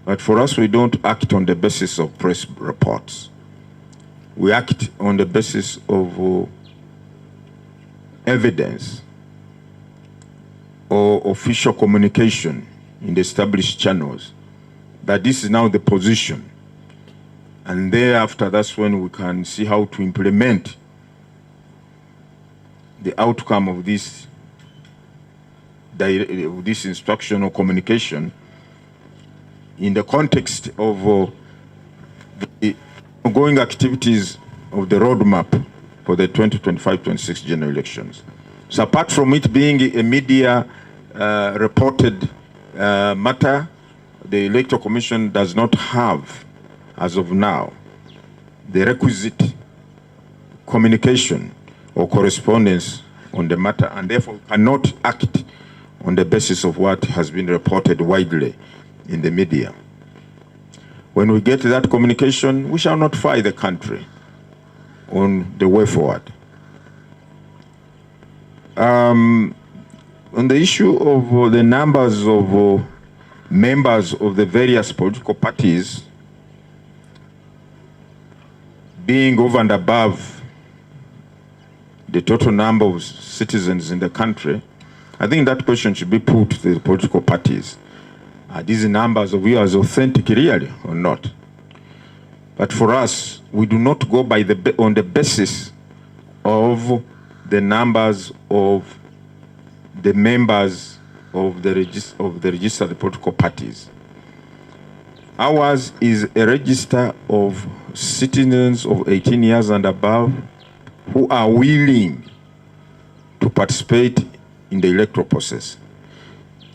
But for us, we don't act on the basis of press reports. We act on the basis of evidence or official communication in the established channels that this is now the position. And thereafter, that's when we can see how to implement the outcome of this instruction or communication in the context of the ongoing activities of the roadmap for the 2025-26 general elections. So apart from it being a media reported matter, the Electoral Commission does not have, as of now, the requisite communication or correspondence on the matter, and therefore cannot act on the basis of what has been reported widely in the media. When we get that communication, we shall notify the country on the way forward. On the issue of the numbers of members of the various political parties being over and above the total number of citizens in the country, I think that question should be put to the political parties. Are these numbers of yours authentic really or not? But for us, we do not go by on the basis of the numbers of the members of the registered political parties. Ours is a register of citizens of 18 years and above who are willing to participate in the electoral process.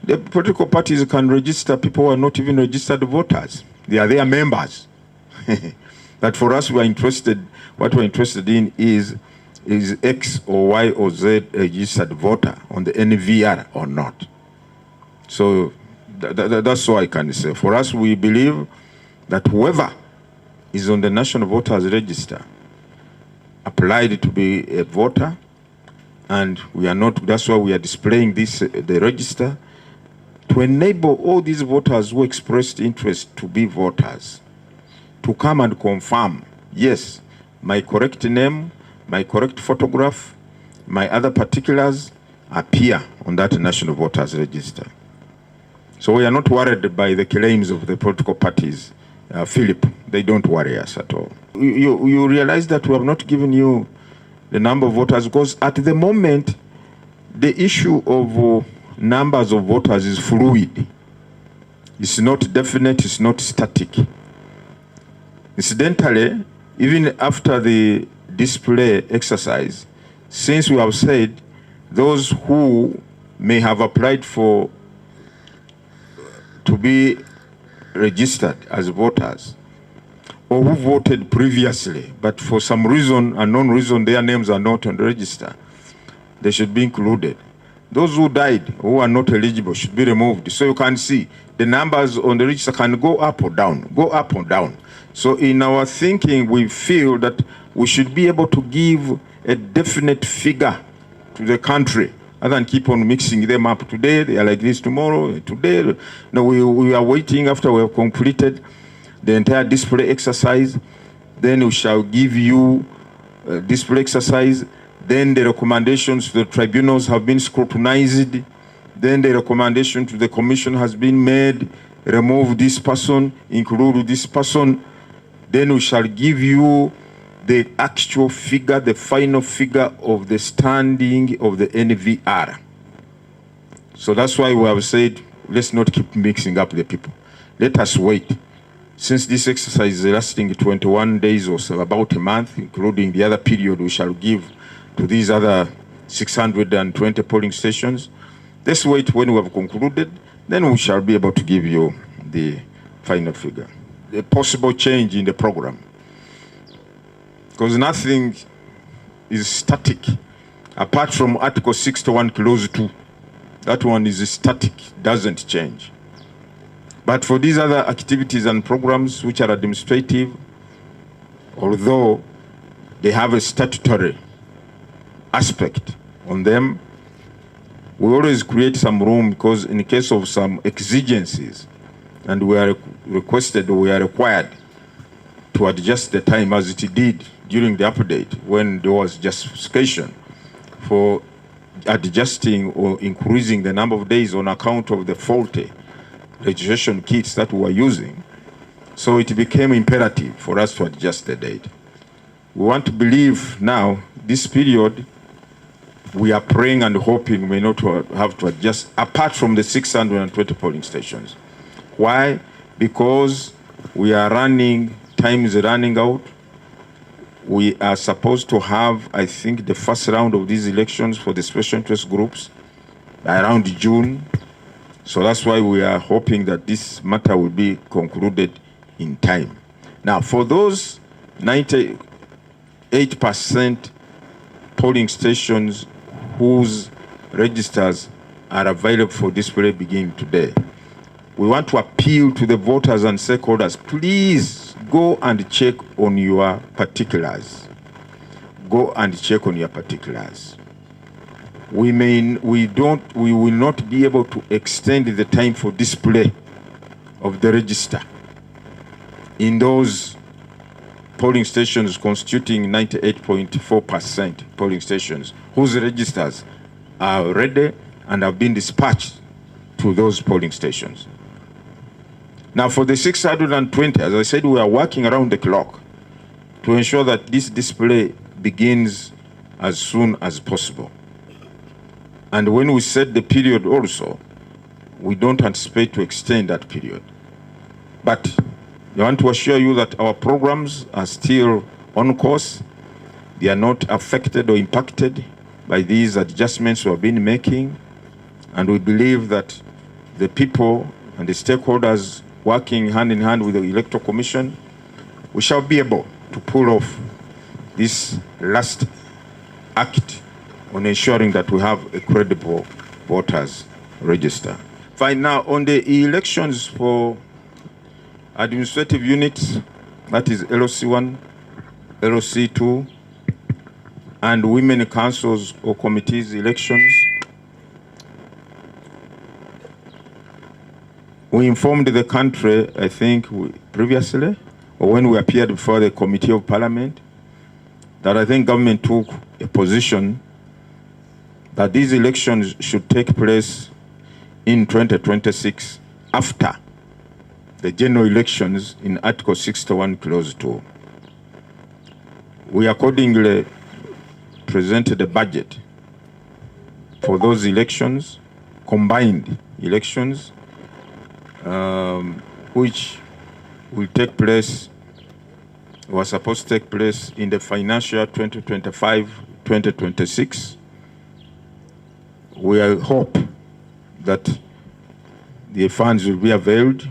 The political parties can register people who are not even registered voters. They are their members. But for us, what we're interested in is X or Y or Z registered voter on the NVR or not. So that's all I can say. For us, we believe that whoever is on the National Voters Register applied to be a voter, and we are not, that's why we are displaying this, the register, to enable all these voters who expressed interest to be voters to come and confirm, yes, my correct name, my correct photograph, my other particulars appear on that National Voters Register. So we are not worried by the claims of the political parties. Philip, they don't worry us at all. You realize that we have not given you the number of voters because at the moment, the issue of numbers of voters is fluid. It's not definite, it's not static. Incidentally, even after the display exercise, since we have said those who may have applied to be registered as voters or who voted previously, but for some reason, unknown reason, their names are not on the register, they should be included. Those who died, who are not eligible, should be removed. So you can see the numbers on the register can go up or down, go up or down. So in our thinking, we feel that we should be able to give a definite figure to the country rather than keep on mixing them up. Today, they are like this, tomorrow, today. No, we are waiting after we have completed the entire display exercise. Then we shall give you a display exercise. Then the recommendations to the tribunals have been scrutinized. Then the recommendation to the commission has been made, remove this person, include this person. Then we shall give you the actual figure, the final figure of the standing of the NVR. So that's why we have said, let's not keep mixing up the people. Let us wait. Since this exercise is lasting 21 days or so, about a month, including the other period we shall give to these other 620 polling stations, let's wait when we have concluded, then we shall be able to give you the final figure. The possible change in the program. Because nothing is static, apart from Article 61, Clause 2. That one is static, doesn't change. But for these other activities and programs which are administrative, although they have a statutory aspect on them, we always create some room because in case of some exigencies, and we are required to adjust the time as it did during the update when there was justification for adjusting or increasing the number of days on account of the faulty registration kits that we were using. So it became imperative for us to adjust the date. We want to believe now this period we are praying and hoping we may not have to adjust apart from the 620 polling stations. Why? Because we are time is running out. We are supposed to have, I think, the first round of these elections for the special interest groups around June. So that's why we are hoping that this matter will be concluded in time. Now, for those 98% polling stations whose registers are available for display beginning today, we want to appeal to the voters and stakeholders, please go and check on your particulars. Go and check on your particulars. We will not be able to extend the time for display of the register in those polling stations constituting 98.4% polling stations whose registers are ready and have been dispatched to those polling stations. Now for the 620, as I said, we are working around the clock to ensure that this display begins as soon as possible. And when we set the period also, we don't anticipate to extend that period. But I want to assure you that our programs are still on course. They are not affected or impacted by these adjustments we have been making. And we believe that the people and the stakeholders working hand in hand with the Electoral Commission, we shall be able to pull off this last act on ensuring that we have a credible voters register. Fine, now on the elections for administrative units, that is LOC1, LOC2, and women councils or committees elections. We informed the country, I think, previously, or when we appeared before the Committee of Parliament, that I think government took a position that these elections should take place in 2026 after the general elections in Article 61, Clause 2. We accordingly presented a budget for those elections, combined elections, which will take place, was supposed to take place in the financial 2025-2026. We hope that the funds will be availed.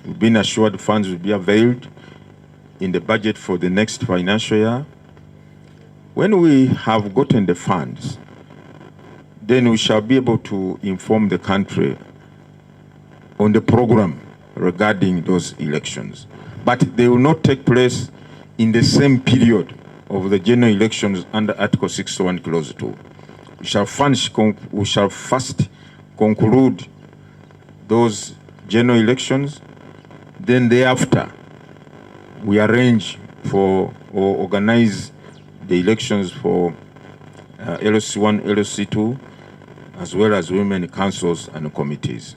We've been assured funds will be availed in the budget for the next financial year. When we have gotten the funds, then we shall be able to inform the country on the program regarding those elections. But they will not take place in the same period of the general elections under Article 61, Clause 2. We shall first conclude those general elections, then thereafter we arrange for or organize the elections for LOC1, LOC2, as well as women councils and committees.